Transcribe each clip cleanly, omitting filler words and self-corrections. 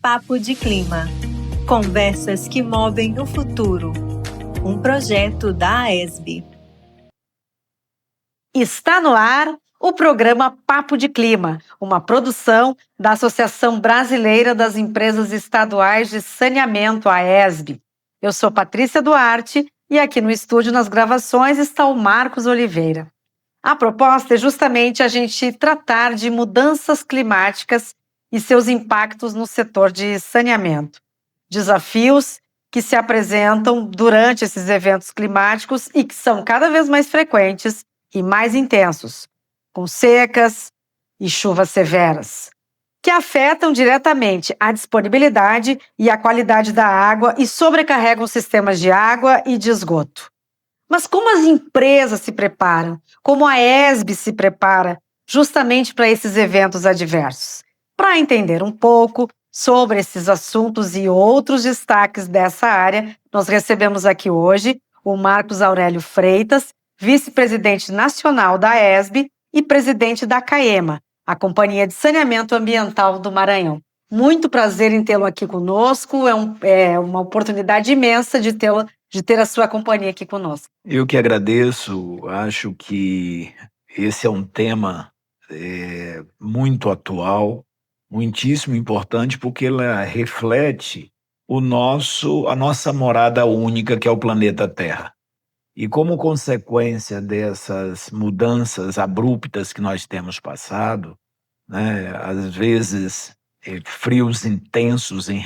Papo de Clima. Conversas que movem o futuro. Um projeto da AESB. Está no ar o programa Papo de Clima, uma produção da Associação Brasileira das Empresas Estaduais de Saneamento, AESB. Eu sou Patrícia Duarte e aqui no estúdio, nas gravações, está o Marcos Oliveira. A proposta é justamente a gente tratar de mudanças climáticas e seus impactos no setor de saneamento. Desafios que se apresentam durante esses eventos climáticos e que são cada vez mais frequentes e mais intensos, com secas e chuvas severas, que afetam diretamente a disponibilidade e a qualidade da água e sobrecarregam os sistemas de água e de esgoto. Mas como as empresas se preparam? Como a ESB se prepara justamente para esses eventos adversos? Para entender um pouco sobre esses assuntos e outros destaques dessa área, nós recebemos aqui hoje o Marcos Aurélio Freitas, vice-presidente nacional da ESB e presidente da CAEMA, a Companhia de Saneamento Ambiental do Maranhão. Muito prazer em tê-lo aqui conosco, é uma oportunidade imensa de ter a sua companhia aqui conosco. Eu que agradeço, acho que esse é um tema muito atual, muitíssimo importante, porque ela reflete a nossa morada única, que é o planeta Terra. E como consequência dessas mudanças abruptas que nós temos passado, né, às vezes frios intensos em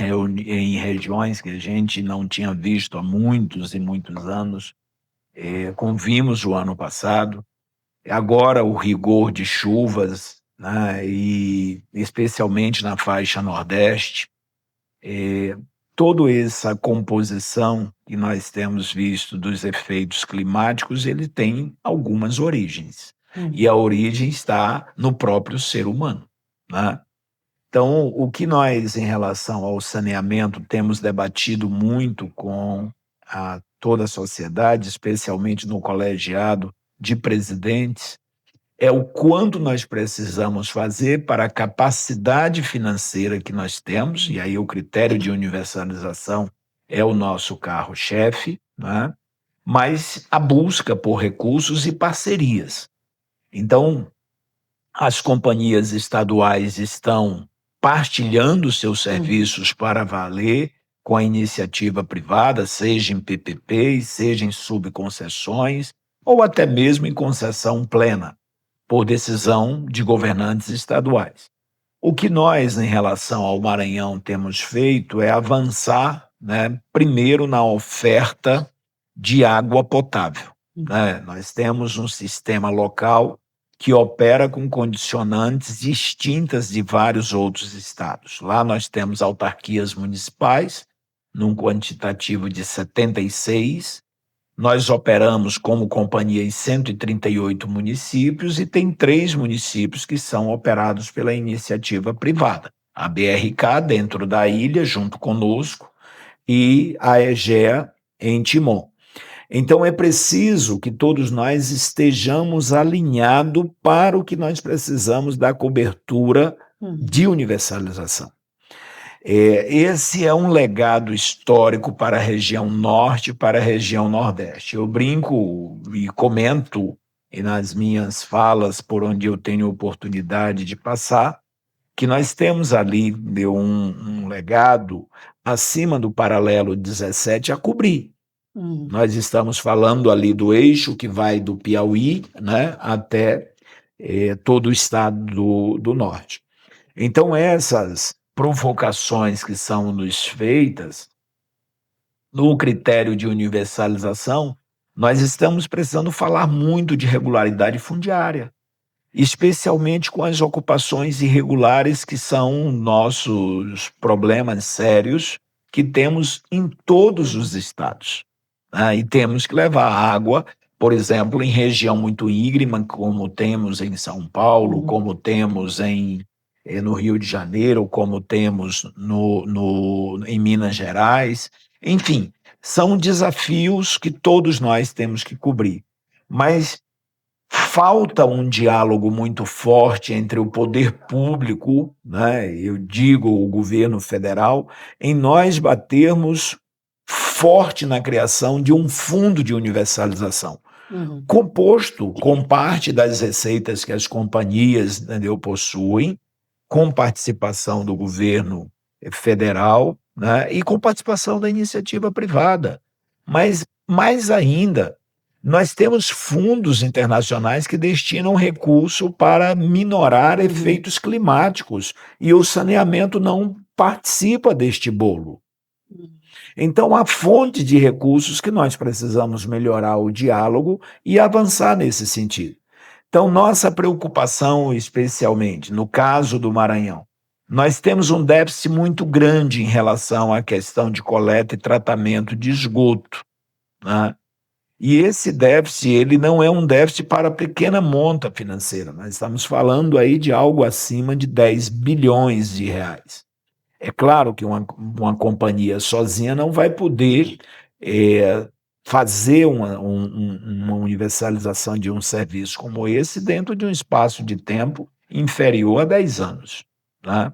regiões que a gente não tinha visto há muitos e muitos anos, como vimos o ano passado, agora o rigor de chuvas, né, e especialmente na faixa Nordeste, toda essa composição que nós temos visto dos efeitos climáticos, ele tem algumas origens. E a origem está no próprio ser humano, né? Então, o que nós, em relação ao saneamento, temos debatido muito com toda a sociedade, especialmente no colegiado de presidentes, é o quanto nós precisamos fazer para a capacidade financeira que nós temos, e aí o critério de universalização é o nosso carro-chefe, né? Mas a busca por recursos e parcerias. Então, as companhias estaduais estão partilhando seus serviços para valer com a iniciativa privada, seja em PPPs, seja em subconcessões, ou até mesmo em concessão plena, por decisão de governantes estaduais. O que nós, em relação ao Maranhão, temos feito é avançar, né, primeiro na oferta de água potável, né? Nós temos um sistema local que opera com condicionantes distintas de vários outros estados. Lá nós temos autarquias municipais, num quantitativo de 76. Nós operamos como companhia em 138 municípios e tem 3 municípios que são operados pela iniciativa privada. A BRK, dentro da ilha, junto conosco, e a EGEA, em Timon. Então, é preciso que todos nós estejamos alinhados para o que nós precisamos da cobertura de universalização. Esse é um legado histórico para a região norte e para a região nordeste. Eu brinco e comento nas minhas falas, por onde eu tenho oportunidade de passar, que nós temos ali um legado acima do paralelo 17 a cobrir. Nós estamos falando ali do eixo que vai do Piauí, né, até todo o estado do norte. Então, essas provocações que são nos feitas no critério de universalização, nós estamos precisando falar muito de regularidade fundiária, especialmente com as ocupações irregulares, que são nossos problemas sérios que temos em todos os estados. E temos que levar água, por exemplo, em região muito íngreme, como temos em São Paulo, como temos no Rio de Janeiro, como temos em Minas Gerais. Enfim, são desafios que todos nós temos que cobrir. Mas falta um diálogo muito forte entre o poder público, né, eu digo o governo federal, em nós batermos forte na criação de um fundo de universalização, composto com parte das receitas que as companhias, entendeu, possuem, com participação do governo federal, né, e com participação da iniciativa privada. Mas, mais ainda, nós temos fundos internacionais que destinam recurso para minorar efeitos climáticos e o saneamento não participa deste bolo. Então, há fonte de recursos que nós precisamos melhorar o diálogo e avançar nesse sentido. Então, nossa preocupação, especialmente no caso do Maranhão, nós temos um déficit muito grande em relação à questão de coleta e tratamento de esgoto, né? E esse déficit, ele não é um déficit para pequena monta financeira, nós estamos falando aí de algo acima de 10 bilhões de reais. É claro que uma companhia sozinha não vai poder fazer uma universalização de um serviço como esse dentro de um espaço de tempo inferior a 10 anos. Né?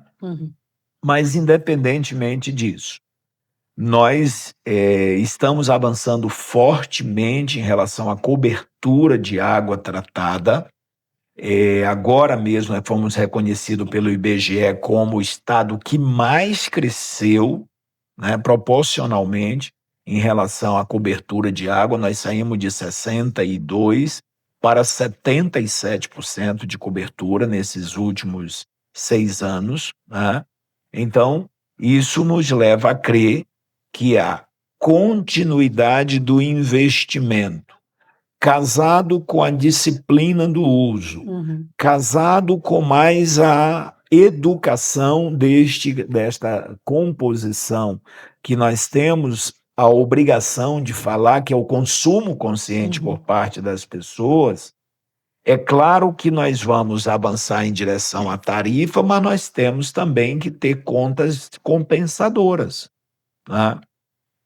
Mas, independentemente disso, nós estamos avançando fortemente em relação à cobertura de água tratada. Agora mesmo fomos reconhecidos pelo IBGE como o estado que mais cresceu, né, proporcionalmente em relação à cobertura de água. Nós saímos de 62% para 77% de cobertura nesses últimos 6 anos. Né? Então, isso nos leva a crer que a continuidade do investimento, casado com a disciplina do uso, casado com mais a educação desta composição, que nós temos a obrigação de falar, que é o consumo consciente por parte das pessoas, é claro que nós vamos avançar em direção à tarifa, mas nós temos também que ter contas compensadoras. Né?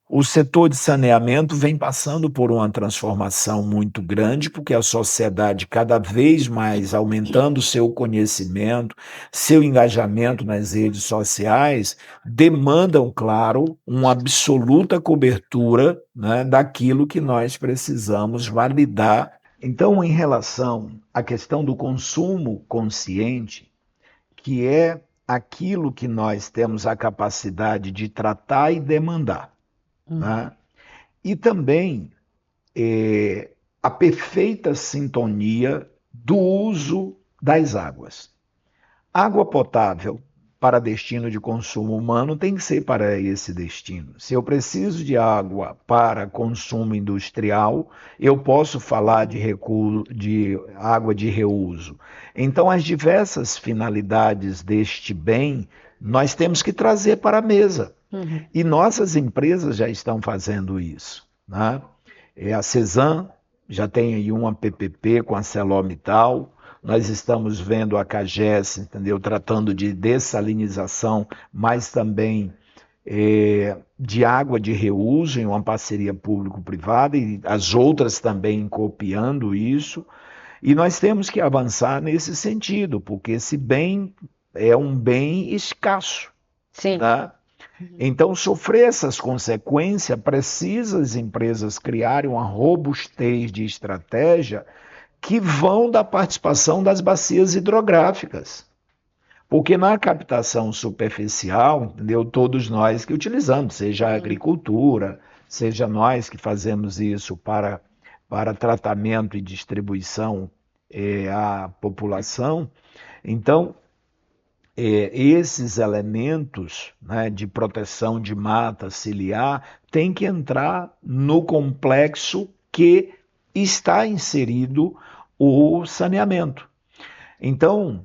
O setor de saneamento vem passando por uma transformação muito grande, porque a sociedade cada vez mais aumentando seu conhecimento, seu engajamento nas redes sociais, demandam, claro, uma absoluta cobertura, né, daquilo que nós precisamos validar. Então, em relação à questão do consumo consciente, que é aquilo que nós temos a capacidade de tratar e demandar, né? E também a perfeita sintonia do uso das águas. Água potável para destino de consumo humano tem que ser para esse destino. Se eu preciso de água para consumo industrial, eu posso falar de água de reuso. Então, as diversas finalidades deste bem, nós temos que trazer para a mesa. E nossas empresas já estão fazendo isso. Né? A Cesan já tem aí uma PPP com a ArcelorMittal. Nós estamos vendo a CAGES, entendeu, tratando de dessalinização, mas também de água de reuso em uma parceria público-privada, e as outras também copiando isso. E nós temos que avançar nesse sentido, porque esse bem é um bem escasso. Sim. Tá? Então, sofrer essas consequências, precisa as empresas criarem uma robustez de estratégia que vão da participação das bacias hidrográficas. Porque na captação superficial, entendeu, todos nós que utilizamos, seja a agricultura, seja nós que fazemos isso para tratamento e distribuição à população, então, esses elementos, né, de proteção de mata ciliar têm que entrar no complexo que está inserido o saneamento. Então,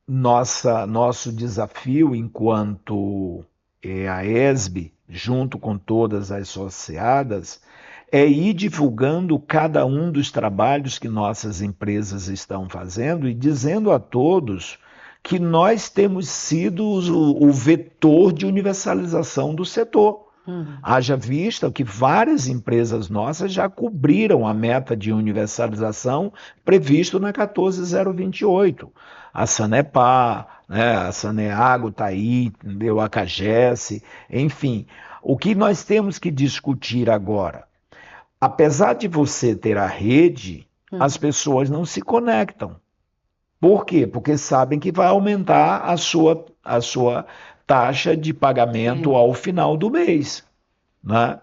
nosso desafio enquanto a ESB, junto com todas as associadas, é ir divulgando cada um dos trabalhos que nossas empresas estão fazendo e dizendo a todos que nós temos sido o vetor de universalização do setor. Haja vista que várias empresas nossas já cobriram a meta de universalização previsto na 14028. A Sanepar, né, a Saneago está aí, entendeu? A Cagesse, enfim. O que nós temos que discutir agora? Apesar de você ter a rede, as pessoas não se conectam. Por quê? Porque sabem que vai aumentar a sua taxa de pagamento ao final do mês, né?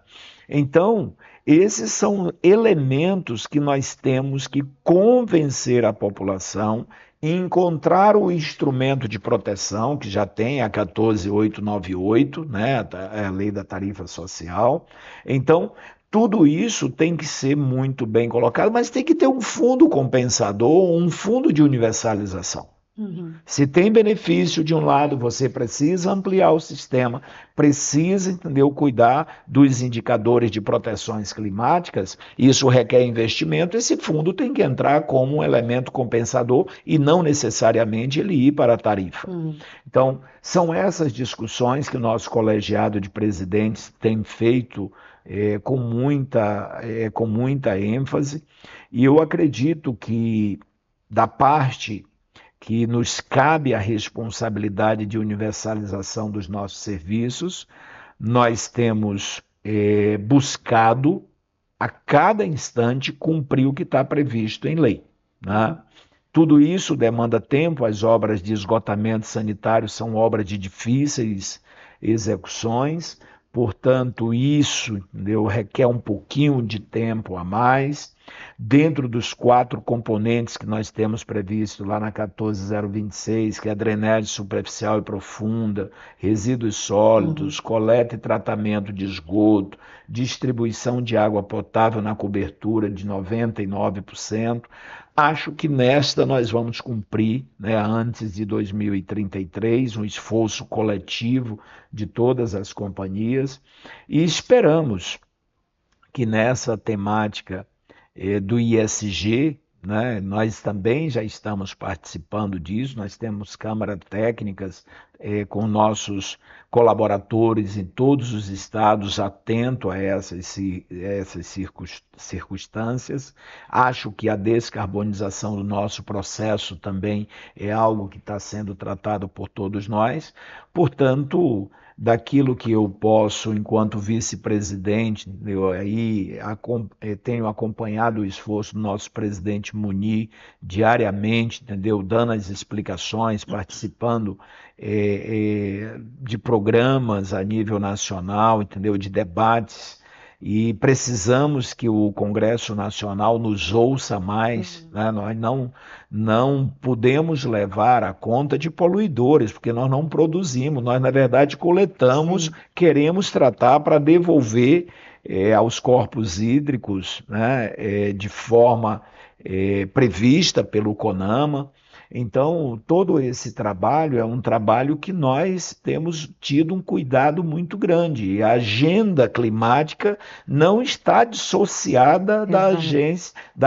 Então, esses são elementos que nós temos que convencer a população, encontrar o instrumento de proteção, que já tem a 14898, né, a lei da tarifa social. Então, tudo isso tem que ser muito bem colocado, mas tem que ter um fundo compensador, um fundo de universalização. Se tem benefício de um lado, você precisa ampliar o sistema, precisa, entendeu, cuidar dos indicadores de proteções climáticas, isso requer investimento, esse fundo tem que entrar como um elemento compensador e não necessariamente ele ir para a tarifa. Então, são essas discussões que o nosso colegiado de presidentes tem feito com muita ênfase, e eu acredito que da parte que nos cabe a responsabilidade de universalização dos nossos serviços, nós temos buscado a cada instante cumprir o que está previsto em lei, né? Tudo isso demanda tempo, as obras de esgotamento sanitário são obras de difíceis execuções, portanto, isso, entendeu, requer um pouquinho de tempo a mais. Dentro dos 4 componentes que nós temos previsto lá na 14026, que é a drenagem superficial e profunda, resíduos sólidos, coleta e tratamento de esgoto, distribuição de água potável na cobertura de 99%, acho que nesta nós vamos cumprir, né, antes de 2033, um esforço coletivo de todas as companhias, e esperamos que nessa temática do ISG, né, nós também já estamos participando disso, nós temos câmaras técnicas com nossos colaboradores em todos os estados atentos a essas circunstâncias. Acho que a descarbonização do nosso processo também é algo que está sendo tratado por todos nós, portanto, daquilo que eu posso, enquanto vice-presidente, eu aí tenho acompanhado o esforço do nosso presidente Munir diariamente, entendeu? Dando as explicações, participando de programas a nível nacional, entendeu? De debates, e precisamos que o Congresso Nacional nos ouça mais, né? Nós não podemos levar a conta de poluidores, porque nós não produzimos, nós na verdade coletamos, queremos tratar para devolver aos corpos hídricos, né, de forma prevista pelo CONAMA. Então, todo esse trabalho é um trabalho que nós temos tido um cuidado muito grande. E a agenda climática não está dissociada da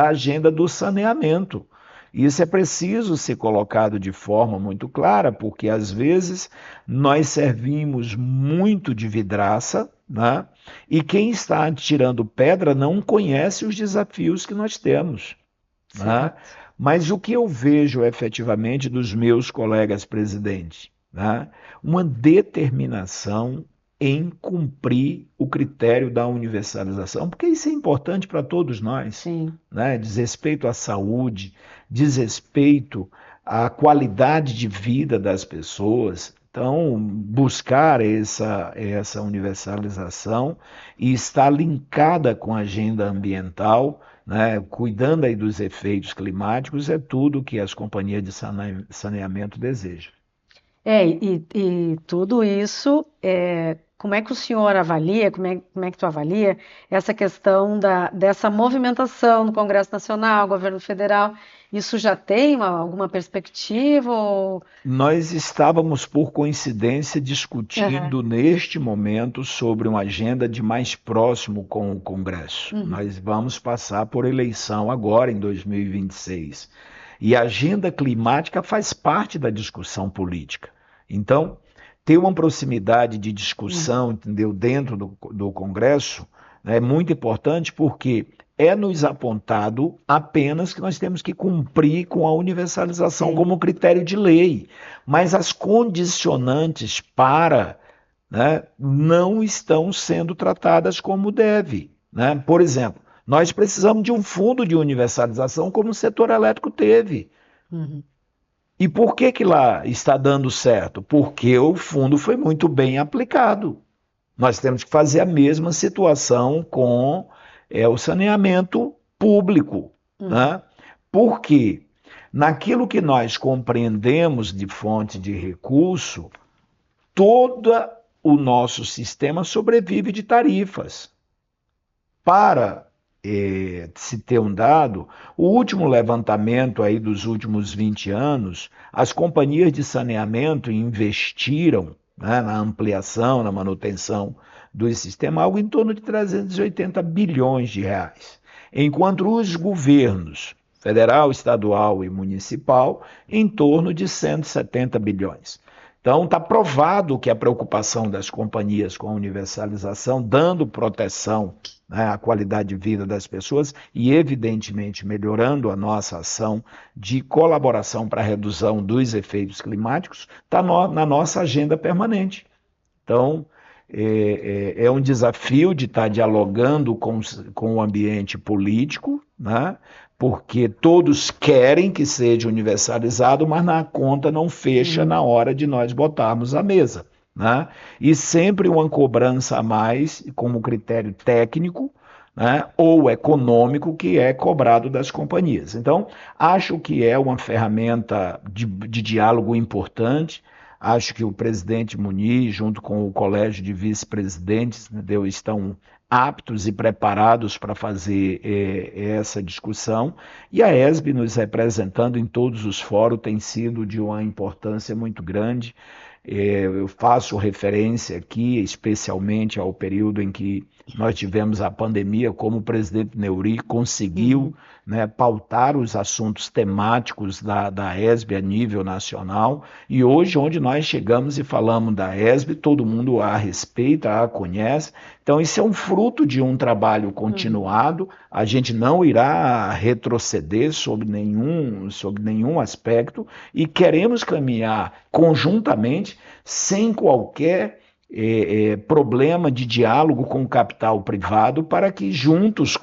agenda do saneamento. Isso é preciso ser colocado de forma muito clara, porque às vezes nós servimos muito de vidraça, né? E quem está atirando pedra não conhece os desafios que nós temos, né? Mas o que eu vejo efetivamente dos meus colegas presidentes, né? Uma determinação em cumprir o critério da universalização, porque isso é importante para todos nós, né? Diz respeito à saúde, diz respeito à qualidade de vida das pessoas. Então, buscar essa universalização e estar linkada com a agenda ambiental, né, cuidando aí dos efeitos climáticos, é tudo que as companhias de saneamento desejam. E tudo isso, como é que o senhor avalia, como é que tu avalia essa questão dessa movimentação no Congresso Nacional, governo federal? Isso já tem alguma perspectiva? Nós estávamos, por coincidência, discutindo neste momento sobre uma agenda de mais próximo com o Congresso. Nós vamos passar por eleição agora, em 2026. E a agenda climática faz parte da discussão política. Então, ter uma proximidade de discussão, entendeu, dentro do Congresso, né, é muito importante porque é nos apontado apenas que nós temos que cumprir com a universalização como critério de lei, mas as condicionantes para, né, não estão sendo tratadas como deve, né? Por exemplo, nós precisamos de um fundo de universalização como o setor elétrico teve. E por que lá está dando certo? Porque o fundo foi muito bem aplicado. Nós temos que fazer a mesma situação com o saneamento público. Né? Porque naquilo que nós compreendemos de fonte de recurso, todo o nosso sistema sobrevive de tarifas. Para se ter um dado, o último levantamento aí dos últimos 20 anos, as companhias de saneamento investiram, né, na ampliação, na manutenção do sistema, algo em torno de 380 bilhões de reais, enquanto os governos federal, estadual e municipal, em torno de 170 bilhões. Então, está provado que a preocupação das companhias com a universalização, dando proteção, né, à qualidade de vida das pessoas e, evidentemente, melhorando a nossa ação de colaboração para a redução dos efeitos climáticos, está na nossa agenda permanente. Então, é um desafio de estar dialogando com o ambiente político, né? Porque todos querem que seja universalizado, mas na conta não fecha na hora de nós botarmos à mesa. Né? E sempre uma cobrança a mais, como critério técnico, né, ou econômico, que é cobrado das companhias. Então, acho que é uma ferramenta de diálogo importante. Acho que o presidente Muniz, junto com o colégio de vice-presidentes, entendeu, estão aptos e preparados para fazer essa discussão, e a ESB nos representando em todos os fóruns tem sido de uma importância muito grande. Eu faço referência aqui especialmente ao período em que nós tivemos a pandemia, como o presidente Neuri conseguiu, né, pautar os assuntos temáticos da ESB a nível nacional, e hoje onde nós chegamos e falamos da ESB, todo mundo a respeita, a conhece. Então isso é um fruto de um trabalho continuado, a gente não irá retroceder sobre nenhum aspecto e queremos caminhar conjuntamente sem qualquer problema de diálogo com o capital privado para que juntos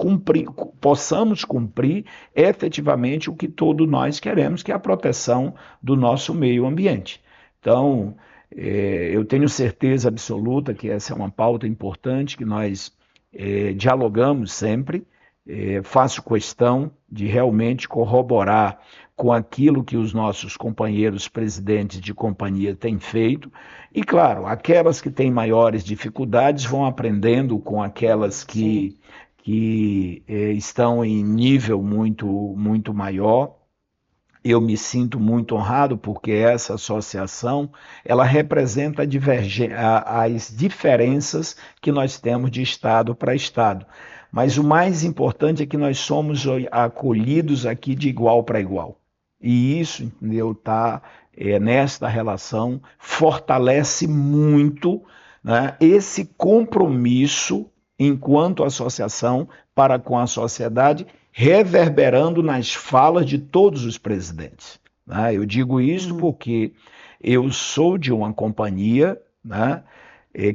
possamos cumprir efetivamente o que todos nós queremos, que é a proteção do nosso meio ambiente. Então, eu tenho certeza absoluta que essa é uma pauta importante, que nós dialogamos sempre. Faço questão de realmente corroborar com aquilo que os nossos companheiros presidentes de companhia têm feito. E, claro, aquelas que têm maiores dificuldades vão aprendendo com aquelas que estão em nível muito maior. Eu me sinto muito honrado porque essa associação ela representa as diferenças que nós temos de estado para estado. Mas o mais importante é que nós somos acolhidos aqui de igual para igual. E isso, entendeu, tá, nesta relação fortalece muito, né, esse compromisso enquanto associação para com a sociedade, reverberando nas falas de todos os presidentes. Né? Eu digo isso porque eu sou de uma companhia, né,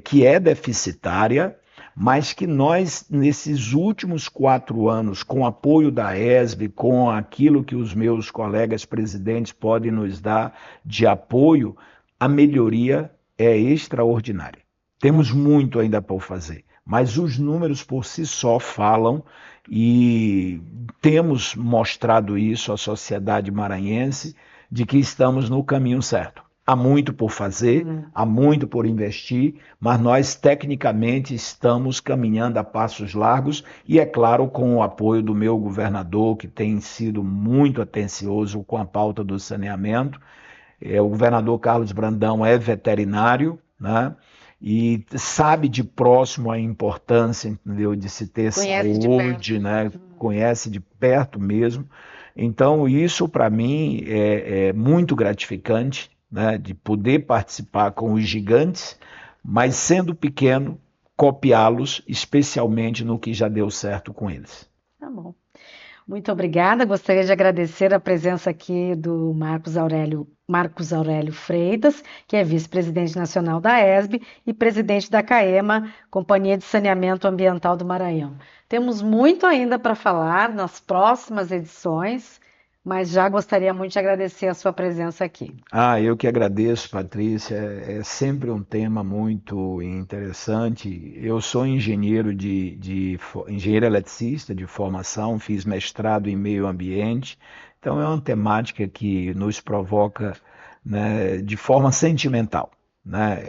que é deficitária, mas que nós, nesses últimos 4 anos, com o apoio da ESB, com aquilo que os meus colegas presidentes podem nos dar de apoio, a melhoria é extraordinária. Temos muito ainda por fazer, mas os números por si só falam e temos mostrado isso à sociedade maranhense de que estamos no caminho certo. Há muito por fazer, há muito por investir, mas nós tecnicamente estamos caminhando a passos largos e, é claro, com o apoio do meu governador, que tem sido muito atencioso com a pauta do saneamento. O governador Carlos Brandão é veterinário, né? E sabe de próximo a importância, entendeu, de se ter saúde, né? Conhece de perto mesmo. Então, isso para mim é muito gratificante. né, de poder participar com os gigantes, mas sendo pequeno, copiá-los, especialmente no que já deu certo com eles. Tá bom. Muito obrigada. Gostaria de agradecer a presença aqui do Marcos Aurélio Freitas, que é vice-presidente nacional da ESB e presidente da CAEMA, Companhia de Saneamento Ambiental do Maranhão. Temos muito ainda para falar nas próximas edições, mas já gostaria muito de agradecer a sua presença aqui. Eu que agradeço, Patrícia. É sempre um tema muito interessante. Eu sou engenheiro engenheiro eletricista de formação, fiz mestrado em meio ambiente, então é uma temática que nos provoca, né, de forma sentimental, né?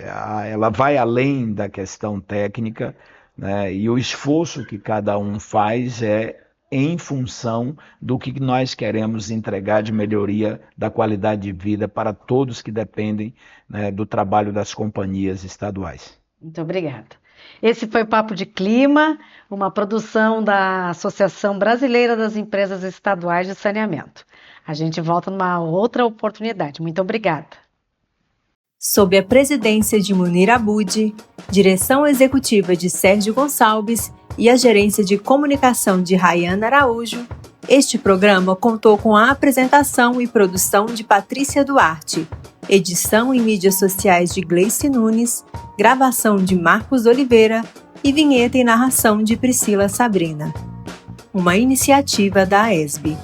Ela vai além da questão técnica, né, e o esforço que cada um faz é em função do que nós queremos entregar de melhoria da qualidade de vida para todos que dependem, né, do trabalho das companhias estaduais. Muito obrigada. Esse foi o Papo de Clima, uma produção da Associação Brasileira das Empresas Estaduais de Saneamento. A gente volta numa outra oportunidade. Muito obrigada. Sob a presidência de Munir Abud, direção executiva de Sérgio Gonçalves e a gerência de comunicação de Rayana Araújo, este programa contou com a apresentação e produção de Patrícia Duarte, edição e mídias sociais de Gleice Nunes, gravação de Marcos Oliveira e vinheta e narração de Priscila Sabrina. Uma iniciativa da ESB.